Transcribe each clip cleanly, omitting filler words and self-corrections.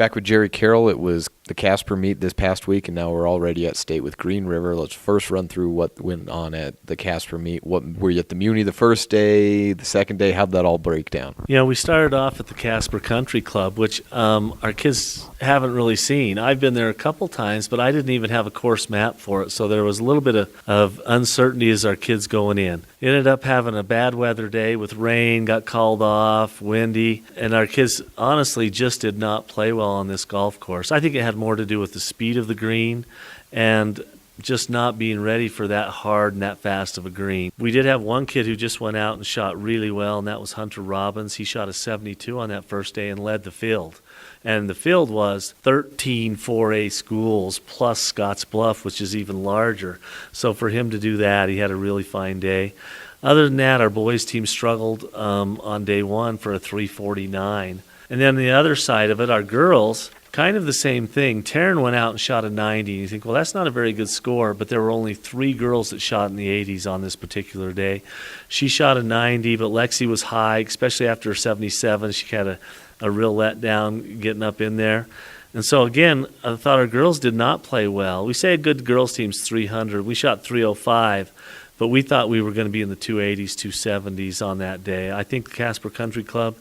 Back with Jerry Carroll, it was the Casper meet this past week, and now we're already at state with Green River. Let's first run through what went on at the Casper meet. What were you at the Muni the first day, the second day? How'd that all break down? Yeah, we started off at the Casper Country Club, which our kids haven't really seen. I've been there a couple times, but I didn't even have a course map for it, so there was a little bit of uncertainty as our kids going in. Ended up having a bad weather day with rain, got called off, windy, and our kids honestly just did not play well on this golf course. I think it had more to do with the speed of the green and just not being ready for that hard and that fast of a green. We did have one kid who just went out and shot really well, and that was Hunter Robbins. He shot a 72 on that first day and led the field. And the field was 13 4A schools plus Scotts Bluff, which is even larger. So for him to do that, he had a really fine day. Other than that, our boys team struggled on day one for a 349. And then the other side of it, our girls, kind of the same thing. Taryn went out and shot a 90. You think, well, that's not a very good score, but there were only 3 girls that shot in the 80s on this particular day. She shot a 90, but Lexi was high, especially after her 77. She had a real letdown getting up in there. And so, again, I thought our girls did not play well. We say a good girls team's 300. We shot 305, but we thought we were going to be in the 280s, 270s on that day. I think the Casper Country Club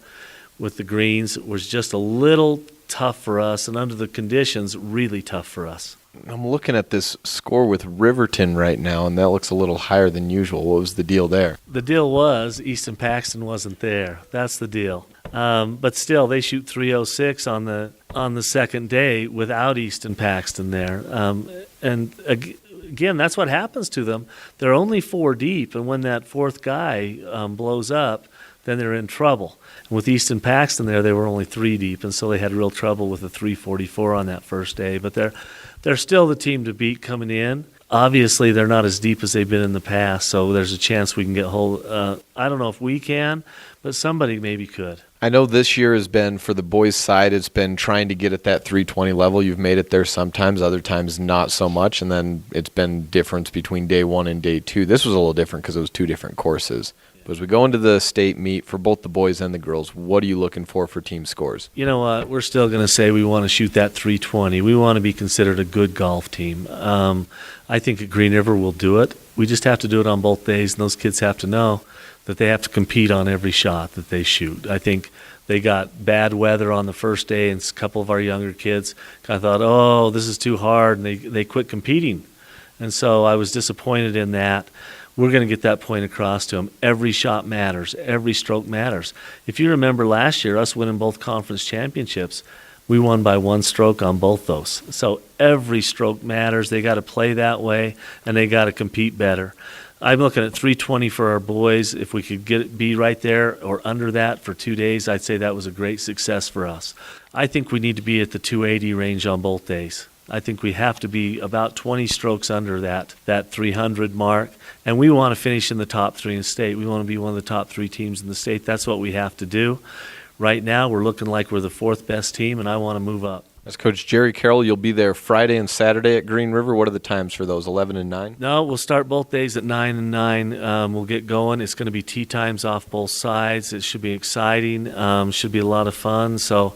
with the greens was just a little tough for us, and under the conditions, really tough for us. I'm looking at this score with Riverton right now, and that looks a little higher than usual. What was the deal there? The deal was Easton Paxton wasn't there. That's the deal. But still, they shoot 306 on the second day without Easton Paxton there. And again, that's what happens to them. They're only 4 deep, and when that fourth guy blows up, then they're in trouble. And with Easton Paxton there, they were only 3 deep, and so they had real trouble with the 344 on that first day. But they're still the team to beat coming in. Obviously, they're not as deep as they've been in the past, so there's a chance we can get hold. I don't know if we can, but somebody maybe could. I know this year has been, for the boys' side, it's been trying to get at that 320 level. You've made it there sometimes, other times not so much, and then it's been difference between day one and day two. This was a little different because it was 2 different courses. But as we go into the state meet for both the boys and the girls, what are you looking for team scores? You know what? We're still going to say we want to shoot that 320. We want to be considered a good golf team. I think at Green River we'll do it. We just have to do it on both days, and those kids have to know that they have to compete on every shot that they shoot. I think they got bad weather on the first day, and a couple of our younger kids kind of thought, oh, this is too hard, and they quit competing. And so I was disappointed in that. We're going to get that point across to them. Every shot matters. Every stroke matters. If you remember last year, us winning both conference championships, we won by 1 stroke on both those. So every stroke matters. They got to play that way, and they got to compete better. I'm looking at 320 for our boys. If we could be right there or under that for 2 days, I'd say that was a great success for us. I think we need to be at the 280 range on both days. I think we have to be about 20 strokes under that 300 mark, and we want to finish in the top 3 in the state. We want to be one of the top 3 teams in the state. That's what we have to do. Right now, we're looking like we're the 4th best team, and I want to move up. As Coach Jerry Carroll, you'll be there Friday and Saturday at Green River. What are the times for those, 11 and 9? No, we'll start both days at 9 and 9. We'll get going. It's going to be tee times off both sides. It should be exciting. Should be a lot of fun. So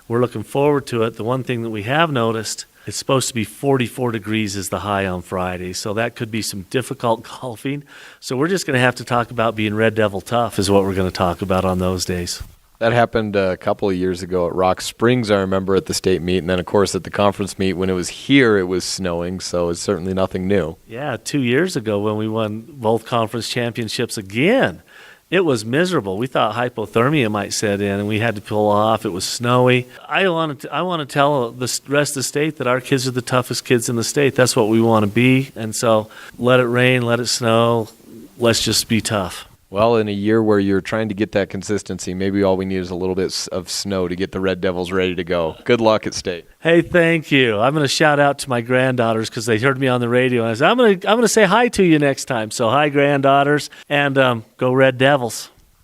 we're looking forward to it. The one thing that we have noticed, it's supposed to be 44 degrees is the high on Friday, so that could be some difficult golfing. So we're just going to have to talk about being Red Devil tough is what we're going to talk about on those days. That happened a couple of years ago at Rock Springs, I remember, at the state meet. And then, of course, at the conference meet, when it was here, it was snowing, so it's certainly nothing new. Yeah, 2 years ago when we won both conference championships again, it was miserable. We thought hypothermia might set in, and we had to pull off. It was snowy. I want to tell the rest of the state that our kids are the toughest kids in the state. That's what we want to be. And so let it rain, let it snow. Let's just be tough. Well, in a year where you're trying to get that consistency, maybe all we need is a little bit of snow to get the Red Devils ready to go. Good luck at state. Hey, thank you. I'm going to shout out to my granddaughters because they heard me on the radio. And I said, I'm going to say hi to you next time. So hi, granddaughters, and go Red Devils.